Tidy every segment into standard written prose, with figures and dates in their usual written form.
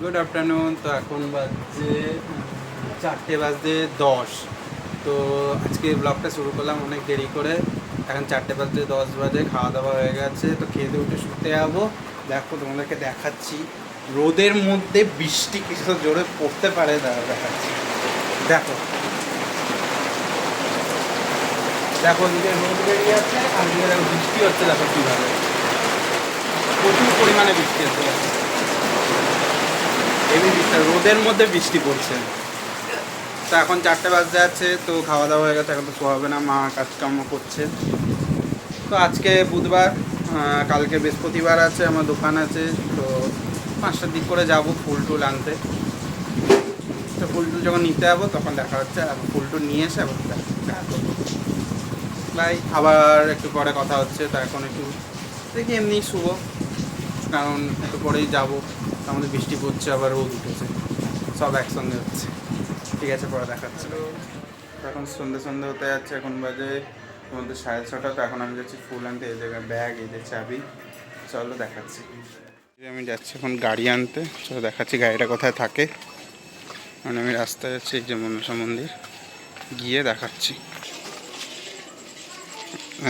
Good afternoon. তো এখন বাজে 4:10। তো আজকে ব্লগটা শুরু করলাম অনেক দেরি করে। এখন 4:10 বাজে, খাওয়া দাওয়া হয়ে গেছে। তো খেয়ে দিয়ে উঠে শুতে যাবো। দেখো তোমাদেরকে দেখাচ্ছি, রোদের মধ্যে বৃষ্টি কিছু জোরে পড়তে পারে, দেখাচ্ছি। দেখো দেখো ওদিকে রোদ বেরিয়ে আছে আর এদিকে দেখো বৃষ্টি হচ্ছে। দেখো কীভাবে প্রচুর পরিমাণে বৃষ্টি হচ্ছে। এমনি রোদের মধ্যে বৃষ্টি পড়ছে। তো এখন 4টে বাজতে যাচ্ছে। তো খাওয়া দাওয়া হয়ে গেছে, এখন তো শোয়া হবে না, মা কাজকর্ম করছে। তো আজকে বুধবার, কালকে বৃহস্পতিবার আছে, আমার দোকান আছে। তো 5টার দিক করে যাব ফুল টুল আনতে। তো ফুল টুল যখন নিতে যাবো তখন দেখা হচ্ছে। আর ফুল টুল নিয়ে এসে আবার দেখা করবো। তাই আবার একটু পরে কথা হচ্ছে। তো এখন একটু দেখি এমনি শুভ, কারণ একটু পরেই যাবো। আমাদের বৃষ্টি পড়ছে, আবার রোদ উঠেছে, সব একসঙ্গে হচ্ছে। ঠিক আছে, পরে দেখাচ্ছে। এখন সন্ধ্যে হতে যাচ্ছে, এখন বাজে মধ্যে 6:30। তো এখন আমি যাচ্ছি ফুল আনতে। এই জায়গায় ব্যাগ, এই যে চাবি। চলো দেখাচ্ছি। আমি যাচ্ছি এখন গাড়ি আনতে। চলো দেখাচ্ছি গাড়িটা কোথায় থাকে। কারণ আমি রাস্তায় যাচ্ছি, এই যে মনসা মন্দির, গিয়ে দেখাচ্ছি।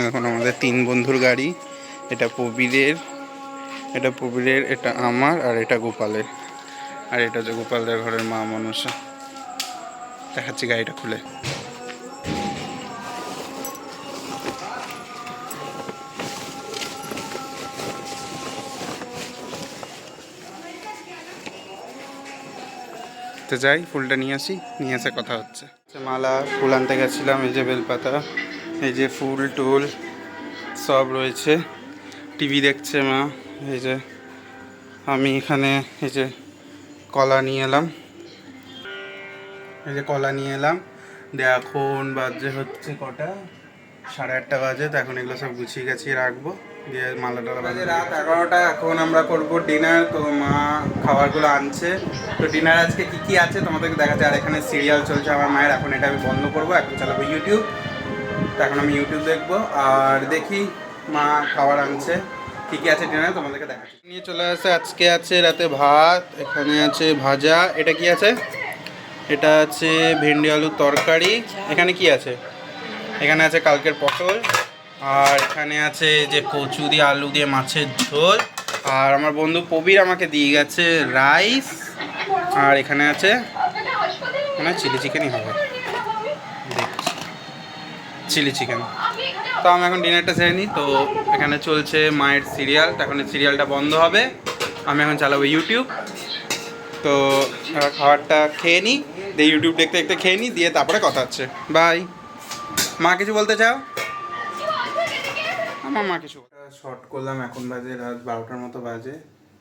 এখন আমাদের 3 বন্ধুর গাড়ি। এটা প্রবীরের, এটা আমার, আর এটা গোপালের। আর এটা হচ্ছে গোপালদের ঘরের মা মনসা। দেখাচ্ছি গাড়িটা খুলে। তো যাই, ফুলটা নিয়ে আসি, নিয়ে এসে কথা হচ্ছে। মালা ফুল আনতে গেছিলাম। এই যে বেলপাতা, এই যে ফুল টুল সব রয়েছে। টিভি দেখছে মা। এই যে আমি এখানে এই যে কলা নিয়ে এলাম, এখন বাজে হচ্ছে কটা, 8:30 বাজে। তো এখন এগুলো সব গুছিয়ে গাছিয়ে রাখবো, দিয়ে মালা টালা বাজে। রাত 11টা। এখন আমরা করবো ডিনার। তো মা খাবারগুলো আনছে। তো ডিনার আজকে কী আছে তোমাদেরকে দেখাচ্ছে। আর এখানে সিরিয়াল চলছে আমার মায়ের। এখন এটা আমি বন্ধ করবো, এখন চালাবো ইউটিউব। তো এখন আমি ইউটিউব দেখবো আর দেখি মা খাবার আনছে কী আছে ডিনারে, তোমাদেরকে দেখাচ্ছি। নিয়ে চলে আসে। আজকে আছে রাতে ভাত, এখানে আছে ভাজা। এটা কি আছে? এটা আছে ভেন্ডি আলুর তরকারি। এখানে কি আছে? এখানে আছে কালকের পটল। আর এখানে আছে যে কচু দিয়ে আলু দিয়ে মাছের ঝোল। আর আমার বন্ধু প্রবীর আমাকে দিয়ে গেছে রাইস। আর এখানে আছে মানে চিলি চিকেনই হবে, চিলি চিকেন। তো আমি এখন ডিনারটা সেরে নিই। তো এখানে চলছে মায়ের সিরিয়াল। এখন সিরিয়ালটা বন্ধ হবে, আমি এখন চালাবো ইউটিউব। তো খাবারটা খেয়ে নিই, দিয়ে ইউটিউব দেখতে দেখতে খেয়ে নিই, দিয়ে তারপরে কথা হচ্ছে। বাই। মা কিছু বলতে চাও? আমার মা কিছু শর্ট করলাম। এখন বাজে রাত 12টার মতো বাজে।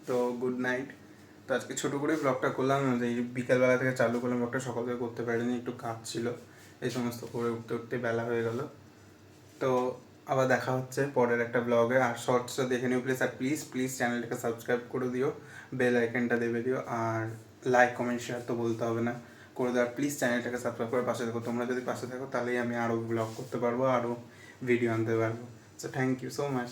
তো গুড নাইট। তো আজকে ছোটো করে ব্লগটা করলাম, এই বিকালবেলা থেকে চালু করলাম ব্লগটা। সকাল থেকে করতে পারিনি, একটু কাজ ছিল, এই সমস্ত করে উঠতে উঠতে বেলা হয়ে গেল। তো আবার দেখা হচ্ছে পরের একটা ব্লগে। আর শর্টসটা দেখে নিও প্লিজ। আর প্লিজ প্লিজ চ্যানেলটাকে সাবস্ক্রাইব করে দিও, বেল আইকনটা দেবে দিও। আর লাইক কমেন্ট শেয়ার তো বলতে হবে না, করে দেওয়ার। প্লিজ চ্যানেলটাকে সাবস্ক্রাইব করে পাশে থাকো। তোমরা যদি পাশে থাকো তাহলেই আমি আরও ব্লগ করতে পারবো, আরও ভিডিও আনতে পারবো। So thank you so much.